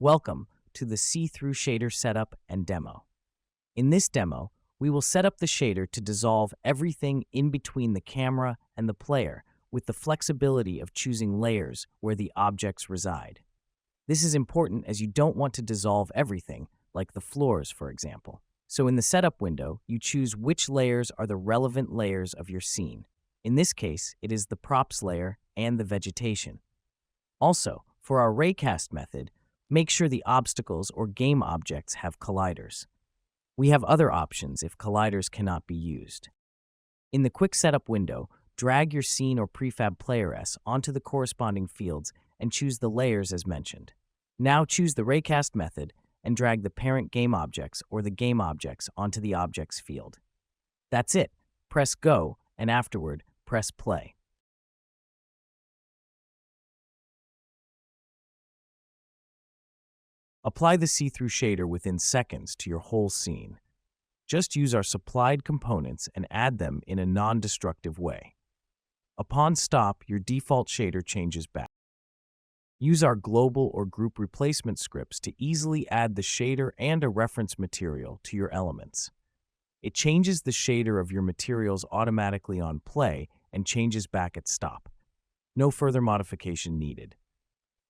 Welcome to the see-through shader setup and demo. In this demo, we will set up the shader to dissolve everything in between the camera and the player with the flexibility of choosing layers where the objects reside. This is important as you don't want to dissolve everything, like the floors, for example. So in the setup window, you choose which layers are the relevant layers of your scene. In this case, it is the props layer and the vegetation. Also, for our Raycast method, make sure the obstacles or game objects have colliders. We have other options if colliders cannot be used. In the quick setup window, drag your scene or prefab player S onto the corresponding fields and choose the layers as mentioned. Now choose the Raycast method and drag the parent game objects or the game objects onto the objects field. That's it. Press go and afterward, press play. Apply the see-through shader within seconds to your whole scene. Just use our supplied components and add them in a non-destructive way. Upon stop, your default shader changes back. Use our global or group replacement scripts to easily add the shader and a reference material to your elements. It changes the shader of your materials automatically on play and changes back at stop. No further modification needed.